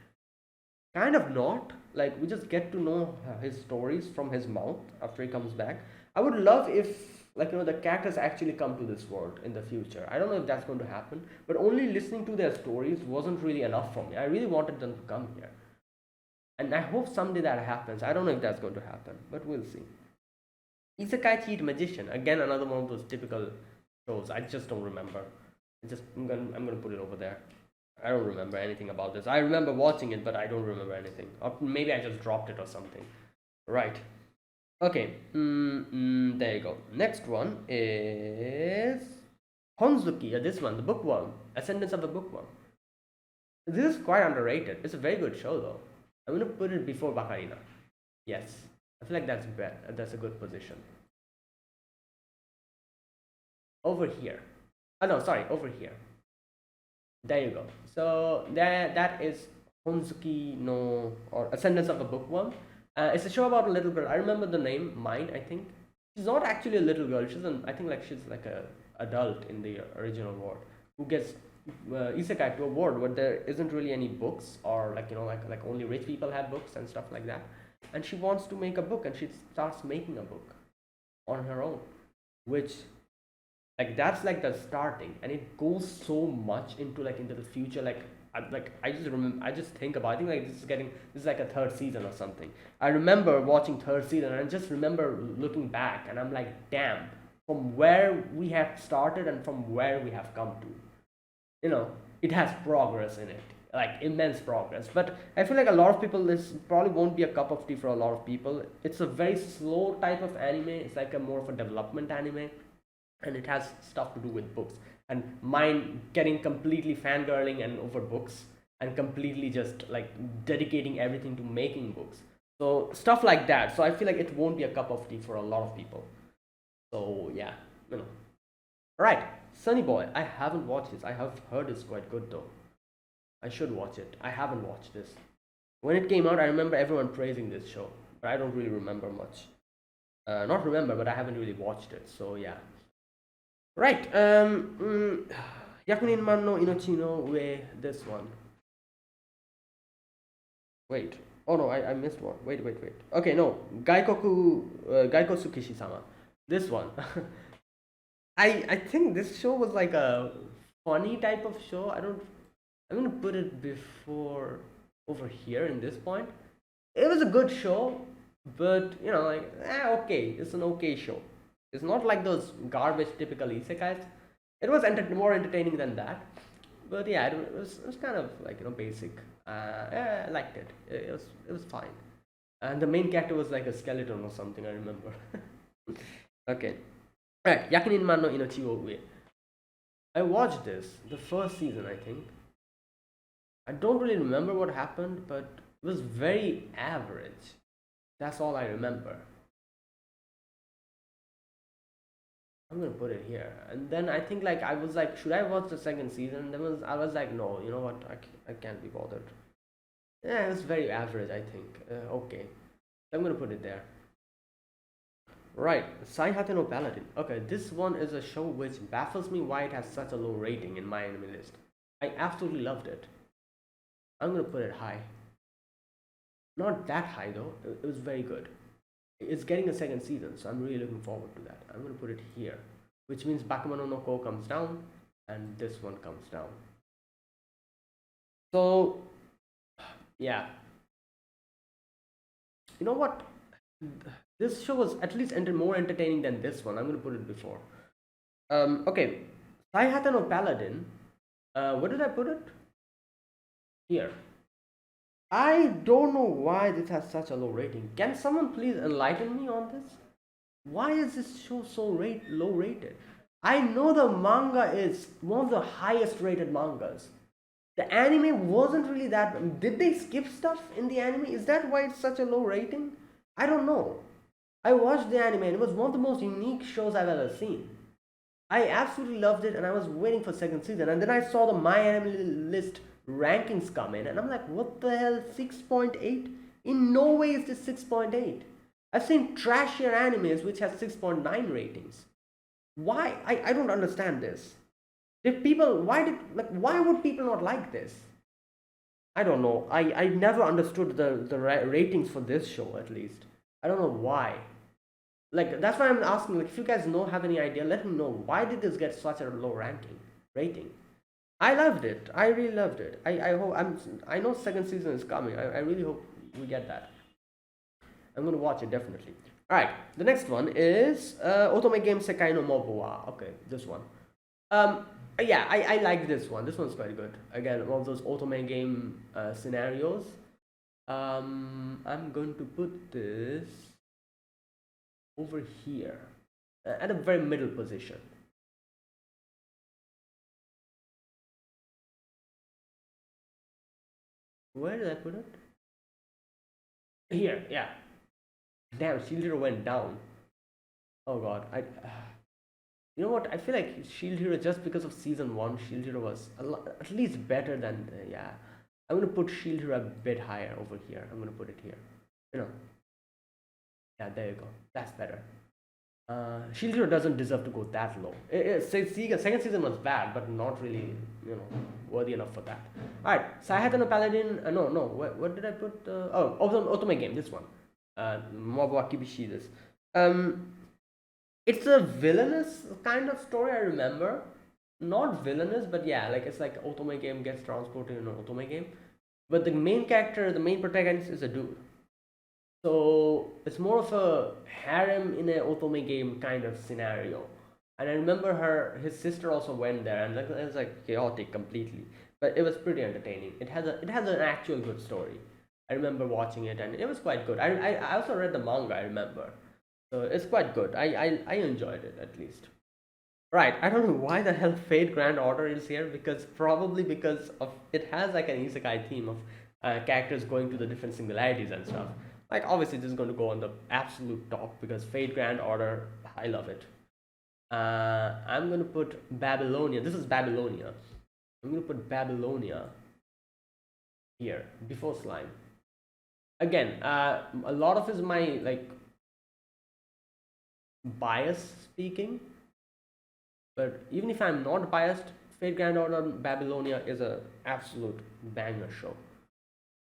Kind of not. Like we just get to know his stories from his mouth after he comes back. I would love if the characters actually come to this world in the future. I don't know if that's going to happen, but only listening to their stories wasn't really enough for me. I really wanted them to come here, and I hope someday that happens. I don't know if that's going to happen, but we'll see. Isekai Cheat Magician, again another one of those typical shows. I just don't remember. I'm gonna put it over there. I don't remember anything about this. I remember watching it, but I don't remember anything. Or maybe I just dropped it or something. Right. Okay. There you go. Next one is Honzuki. This one, the bookworm. Ascendance of the Bookworm. This is quite underrated. It's a very good show, though. I'm gonna put it before Bakarina. Yes. I feel like that's better. That's a good position. Over here. Oh no, sorry, over here. There you go. So that is Honzuki no or Ascendance of a Bookworm. It's a show about a little girl. I remember the name, Mine, I think. She's not actually a little girl. I think like she's like a adult in the original world who gets isekai to a world where there isn't really any books or like only rich people have books and stuff like that. And she wants to make a book and she starts making a book on her own, which that's like the starting, and it goes so much into the future. I just remember, I just think about, I think like this is like a third season or something. I remember watching third season and I just remember looking back and I'm like, damn, from where we have started and from where we have come to, it has progress in it, like immense progress. But I feel like a lot of people, this probably won't be a cup of tea for a lot of people. It's a very slow type of anime. It's like a more of a development anime, and it has stuff to do with books, and mine getting completely fangirling and over books and completely just like dedicating everything to making books, so stuff like that. So I feel like it won't be a cup of tea for a lot of people. So yeah, all right. Sunny Boy, I haven't watched this. I have heard it's quite good though. I should watch it. I haven't watched this. When it came out, I remember everyone praising this show, but I don't really remember much. Not remember, but I haven't really watched it, so yeah. Right. Yakunin Man no Inochi no Ue, this one. Wait. Oh no, I missed one. Wait. Okay, no. Gaikosu Kishi-sama. This one. I think this show was like a funny type of show. I'm gonna put it before over here in this point. It was a good show, but okay, it's an okay show. It's not like those garbage typical isekais. It was more entertaining than that. But yeah, it was kind of like basic. Yeah, I liked it. It was fine. And the main character was like a skeleton or something. I remember. Okay. Alright, Yakunin Man no Inochi wo Ue. I watched this, the first season, I think. I don't really remember what happened, but it was very average. That's all I remember. I'm gonna put it here. And then I think like I was like, should I watch the second season? Then I was like, no, you know what? I can't be bothered. Yeah, it was very average, I think. Okay, I'm gonna put it there. Right, Sai Hate no Paladin. Okay, this one is a show which baffles me why it has such a low rating in my anime list. I absolutely loved it. I'm gonna put it high. Not that high though. It was very good. It's getting a second season, so I'm really looking forward to that. I'm gonna put it here, which means Bakemono no Ko comes down, and this one comes down. So yeah, you know what? This show was at least more entertaining than this one. I'm gonna put it before. Okay, Saihata no Paladin. Where did I put it? Here. I don't know why this has such a low rating. Can someone please enlighten me on this? Why is this show so low rated? I know the manga is one of the highest rated mangas. The anime wasn't really that. Did they skip stuff in the anime? Is that why it's such a low rating? I don't know. I watched the anime and it was one of the most unique shows I've ever seen. I absolutely loved it and I was waiting for second season. And then I saw the My Anime List rankings come in and I'm like, what the hell? 6.8? In no way is this 6.8. I've seen trashier animes which have 6.9 ratings. Why? I don't understand this. If people, why would people not like this? I don't know. I never understood the ratings for this show at least. I don't know why. Like that's why I'm asking. Like, if you guys have any idea, let me know. Why did this get such a low rating? I loved it. I really loved it. I hope I know second season is coming. I really hope we get that. I'm gonna watch it definitely. All right. The next one is Otome Game Sekai no Mobuwa. Okay, this one. Yeah, I like this one. This one's quite good. Again, one of those Otome game scenarios. I'm going to put this over here at a very middle position. Where did I put it? Here, yeah. Damn, Shield Hero went down. Oh god, you know what? I feel like Shield Hero just because of season one, Shield Hero was at least better than yeah. I'm gonna put Shield Hero a bit higher over here. I'm gonna put it here. You know. Yeah, there you go. That's better. Shield Hero doesn't deserve to go that low. Second season was bad, but not really, worthy enough for that. Alright, Saihata no Paladin. No. What did I put? Otome Game. This one. Mobuwa Kibishi. This. It's a villainous kind of story. I remember. Not villainous, but yeah, like it's like Otome Game gets transported in an Otome Game, but the main character, the main protagonist, is a dude. So it's more of a harem in a otome game kind of scenario. And I remember his sister also went there, and it was like chaotic completely. But it was pretty entertaining. It has an actual good story. I remember watching it, and it was quite good. I also read the manga. I remember, so it's quite good. I enjoyed it at least. Right, I don't know why the hell Fate Grand Order is here probably because of it has like an isekai theme of characters going to the different singularities and stuff. Like obviously this is going to go on the absolute top because Fate Grand Order, I love it. I'm going to put Babylonia. This is Babylonia. I'm going to put Babylonia here before Slime. Again, a lot of is my like bias speaking. But even if I'm not biased, Fate Grand Order Babylonia is a absolute banger show.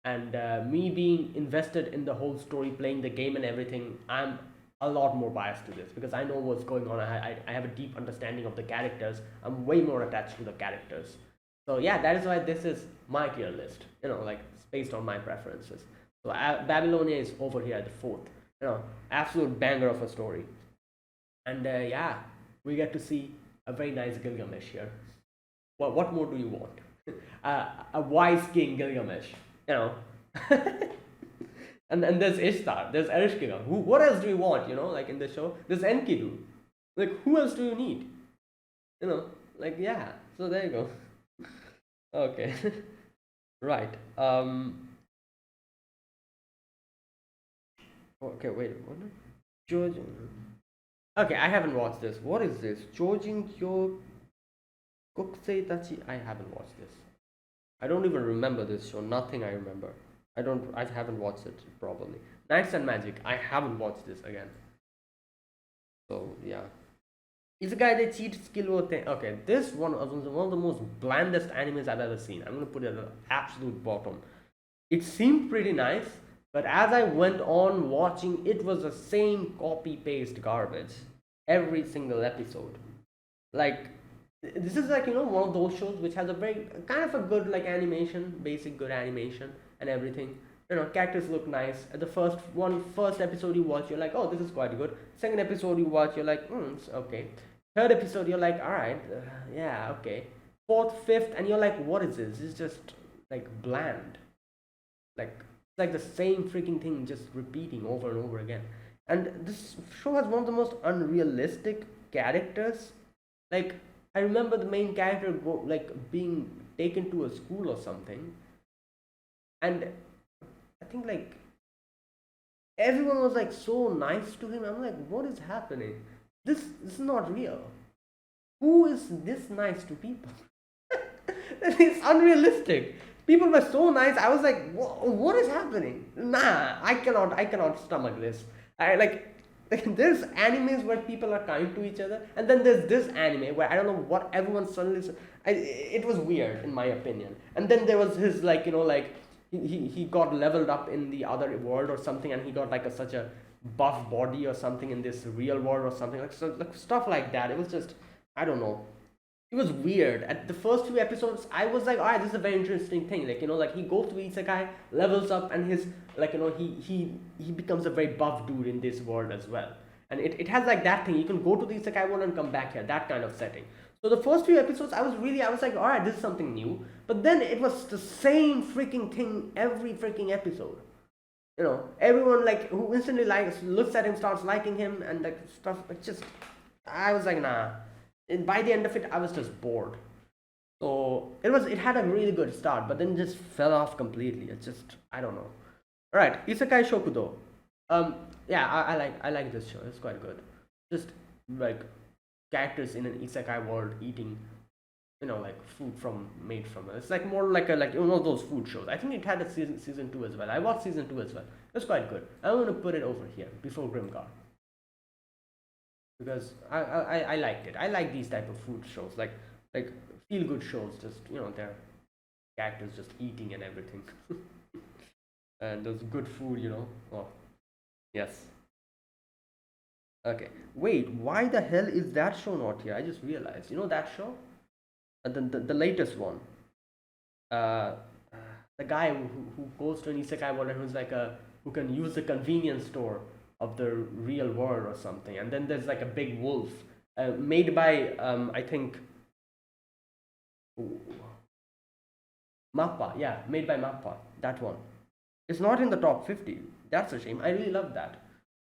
And me being invested in the whole story, playing the game and everything, I'm a lot more biased to this because I know what's going on. I have a deep understanding of the characters. I'm way more attached to the characters. So yeah, that is why this is my tier list. Like it's based on my preferences. So Babylonia is over here at the fourth. Absolute banger of a story. And yeah, we get to see a very nice Gilgamesh here. What more do you want? A wise king Gilgamesh, you know. And there's Ishtar, there's Erishkigal. What else do you want, like in the show? There's Enkidu. Like, who else do you need? You know, like, yeah. So there you go. Okay. Right. Okay, wait. What? George. Okay, I haven't watched this. What is this? Jojin Kyo Kokusei Tachi. I haven't watched this. I don't even remember this show. Nothing I remember. I haven't watched it probably. Knights and Magic. I haven't watched this again. So yeah. Isekai they cheat skill wo thing. Okay, this one was one of the most blandest animes I've ever seen. I'm gonna put it at the absolute bottom. It seemed pretty nice, but as I went on watching, it was the same copy paste garbage every single episode. Like, this is like, one of those shows which has a very kind of a good like animation, basic good animation and everything. Characters look nice. At the first episode you watch, you're like, oh, this is quite good. Second episode you watch, you're like, it's okay. Third episode you're like, all right, yeah, okay. Fourth, fifth, and you're like, what is this? It's just like bland. Like, it's like the same freaking thing just repeating over and over again. And this show has one of the most unrealistic characters. Like, I remember the main character being taken to a school or something, and I think like everyone was like so nice to him. I'm like, what is happening? This is not real. Who is this nice to people? It's unrealistic. People were so nice. I was like, what is happening? Nah, I cannot stomach this. I like there's animes where people are kind to each other, and then there's this anime where I don't know what everyone suddenly. It was weird in my opinion. And then there was his like he got leveled up in the other world or something, and he got like such a buff body or something in this real world or something like stuff like that. It was just, I don't know. It was weird. At the first few episodes, I was like, alright, this is a very interesting thing. Like he goes to Isekai, levels up, and his he becomes a very buff dude in this world as well. And it has like that thing. You can go to the Isekai world and come back here. That kind of setting. So the first few episodes, I was like, alright, this is something new. But then it was the same freaking thing every freaking episode. Everyone like who instantly looks at him, starts liking him, and like stuff. It's just, I was like, nah. And by the end of it, I was just bored. So it had a really good start, but then just fell off completely. It's just, I don't know. All right, Isekai Shokudo. Yeah, I like this show. It's quite good. Just like characters in an Isekai world eating, like food made from it. It's like more like those food shows. I think it had a season 2 as well. I watched season 2 as well. It was quite good. I'm gonna put it over here before Grimgar, because I liked it. I like these type of food shows, like feel good shows. Just their characters just eating and everything, and there's good food. Oh yes. Okay. Wait. Why the hell is that show not here? I just realized. That show, the latest one. Uh, the guy who goes to an isekai world and who's like who can use the convenience store of the real world or something. And then there's like a big wolf, made by I think Mappa. Yeah, made by Mappa. That one. It's not in the top 50. That's a shame. I really love that.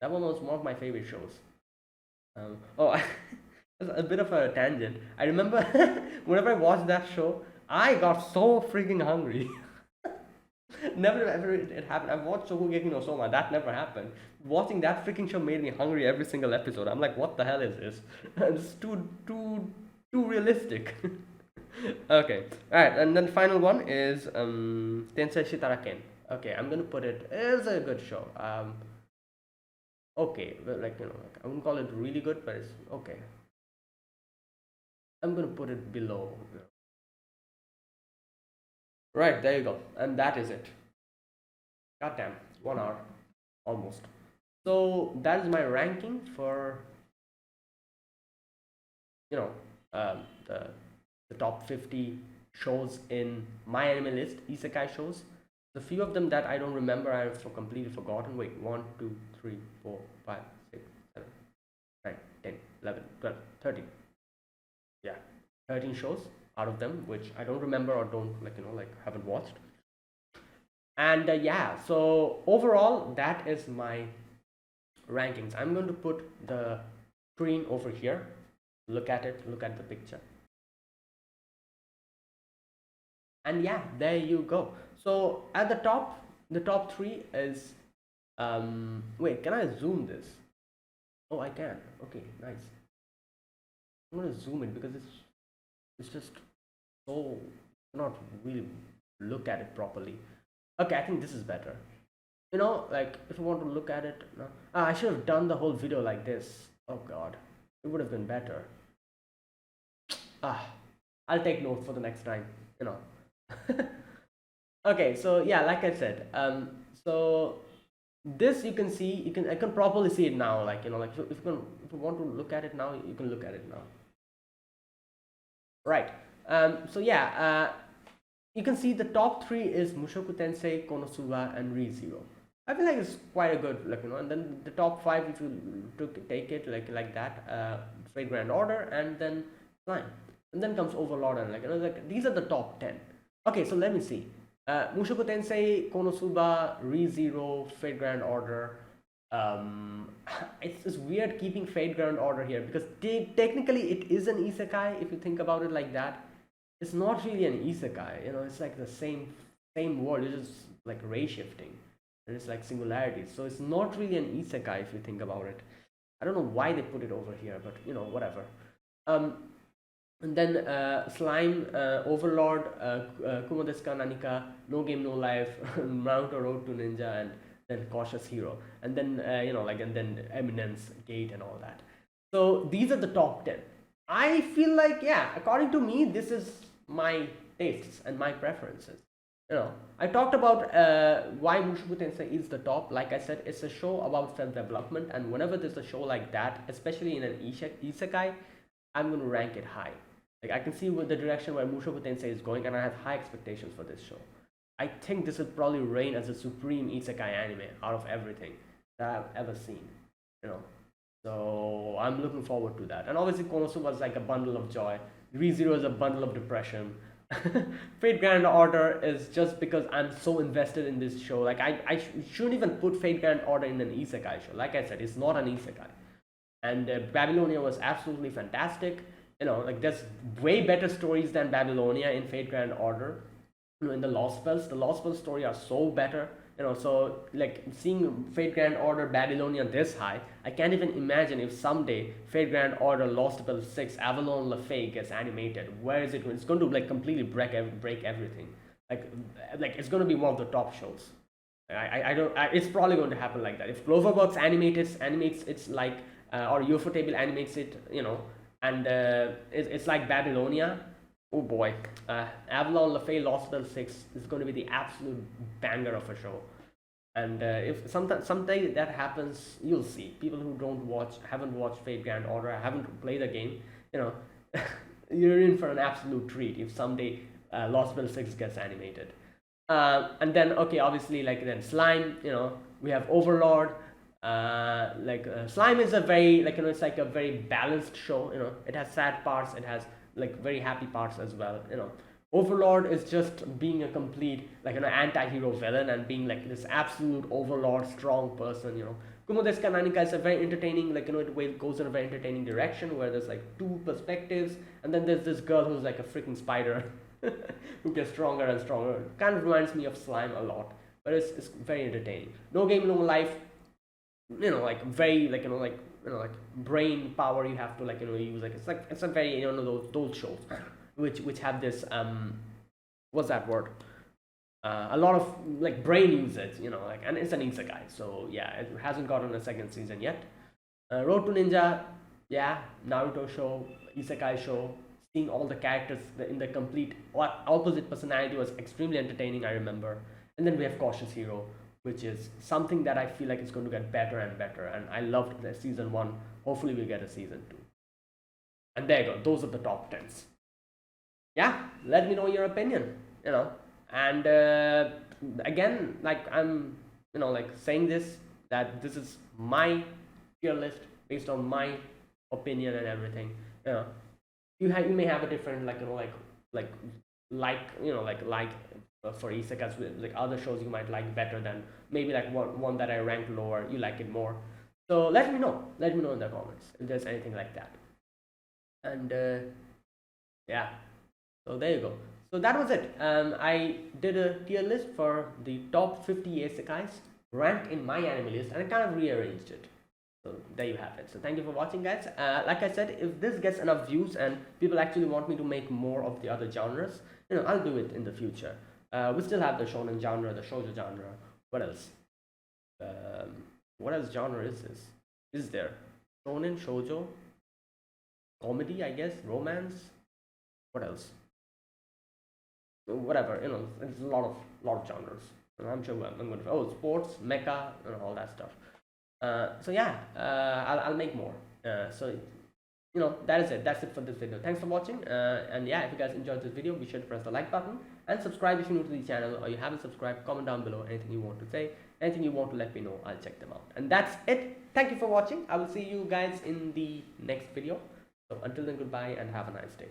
That one was one of my favorite shows. Oh, a bit of a tangent. I remember whenever I watched that show, I got so freaking hungry. Never ever it happened. I've watched Shokugeki no Soma. That never happened. Watching that freaking show made me hungry every single episode. I'm like, what the hell is this? It's too realistic. Okay, all right, and then the final one is Tensei Shitaraken. Okay, I'm gonna put it. It's a good show. Okay, but like, I wouldn't call it really good, but it's okay. I'm gonna put it below. Right, there you go, and that is it. God damn, 1 hour almost. So that is my ranking for you know um, the the top 50 shows in my anime list, isekai shows. The few of them that I don't remember, I've completely forgotten. Wait, 1, 2, 3, 4, 5, 6, 7, 9, 10. 11, 12, 13. Yeah, 13 shows out of them, which I don't remember or don't like haven't watched. And yeah, so overall, that is my rankings. I'm going to put the screen over here. Look at it, look at the picture. And yeah, there you go. So at the top three is wait, can I zoom this? Oh, I can. Okay, nice. I'm gonna zoom it because it's just so not really look at it properly. Okay, I think this is better. Like if you want to look at it, no. I should have done the whole video like this. Oh god, it would have been better. Ah, I'll take note for the next time. You know. Okay, so yeah, like I said, so this you can see, I can properly see it now. Like like if you want to look at it now, you can look at it now. Right. So yeah, you can see the top three is Mushoku Tensei, Konosuba, and ReZero. I feel like it's quite a good, like and then the top five, if you take it like that, Fate Grand Order, and then Slime, and then comes Overlord, and like these are the top 10. Okay, so let me see. Mushoku Tensei, Konosuba, ReZero, Fate Grand Order. It's weird keeping Fate Grand Order here because technically it is an isekai if you think about it like that. It's not really an isekai, it's like the same world. It's just like ray shifting, and it's like singularities. So it's not really an isekai if you think about it. I don't know why they put it over here, but whatever. And then Slime, Overlord, Kumo desu ka Nanika, No Game No Life, Naruto Road to Ninja, and then Cautious Hero, and then and then Eminence, Gate, and all that. So these are the top 10. I feel like, yeah, according to me, this is my tastes and my preferences. I talked about why Mushoku Tensei is the top. Like I said, it's a show about self development, and whenever there's a show like that, especially in an isekai, I'm going to rank it high. Like I can see with the direction where Mushoku Tensei is going, and I have high expectations for this show. I think this will probably reign as a supreme isekai anime out of everything that I've ever seen. So I'm looking forward to that. And obviously, Konosuba was like a bundle of joy. ReZero is a bundle of depression. Fate Grand Order is just because I'm so invested in this show. Like I shouldn't even put Fate Grand Order in an isekai show. Like I said, it's not an isekai. And Babylonia was absolutely fantastic. Like there's way better stories than Babylonia in Fate Grand Order. In the Lost Spells story are so better. So like seeing Fate Grand Order Babylonia this high, I can't even imagine if someday Fate Grand Order Lost Spells 6 Avalon LaFay gets animated. Where is it? It's going to like completely break everything. Like it's going to be one of the top shows. It's probably going to happen like that. If Cloverworks animates it's like or Ufotable animates it, and it's like Babylonia. Oh boy, Avalon LaFay Lost Spells 6 is going to be the absolute banger of a show. And if someday that happens, you'll see. People who haven't watched Fate Grand Order, haven't played the game, you're in for an absolute treat if someday Lost Spells 6 gets animated. And then, okay, obviously, like then Slime, we have Overlord. Slime is a very, it's like a very balanced show. It has sad parts, it has like very happy parts as well. Overlord is just being a complete anti-hero villain and being like this absolute overlord strong person. Kumo desu ka Nanika is a very entertaining, it goes in a very entertaining direction where there's like two perspectives, and then there's this girl who's like a freaking spider who gets stronger and stronger. Kind of reminds me of Slime a lot, but it's very entertaining. No Game No Life, like very like brain power you have to use. It's a very those shows which have this what's that word, a lot of like brain usage, and it's an isekai, so yeah, it hasn't gotten a second season yet. Road to Ninja, yeah, Naruto show, isekai show. Seeing all the characters in the complete opposite personality was extremely entertaining, I remember. And then we have Cautious Hero, which is something that I feel like it's going to get better and better. And I loved the season 1. Hopefully we'll get a season 2. And there you go. Those are the top 10s. Yeah, let me know your opinion, And again, like I'm, saying this, that this is my tier list based on my opinion and everything. You know, you may have a different, like, like for isekais, like other shows you might like better than maybe like one that I rank lower, you like it more. So let me know in the comments if there's anything like that. And yeah, so there you go. So that was it. I did a tier list for the top 50 isekais ranked in my anime list, and I kind of rearranged it. So there you have it. So thank you for watching, guys. Like I said, if this gets enough views and people actually want me to make more of the other genres, I'll do it in the future. We still have the shonen genre, the shoujo genre. What else? What else genre is this? Is there shonen, shoujo, comedy? I guess romance. What else? Whatever. It's a lot of genres. And I'm sure I'm going to. Oh, sports, mecha, and all that stuff. So yeah, I'll make more. So that is it. That's it for this video. Thanks for watching. And yeah, if you guys enjoyed this video, be sure to press the like button and subscribe if you're new to the channel or you haven't subscribed. Comment down below anything you want to say, anything you want to let me know. I'll check them out. And that's it. Thank you for watching. I will see you guys in the next video. So until then, goodbye and have a nice day.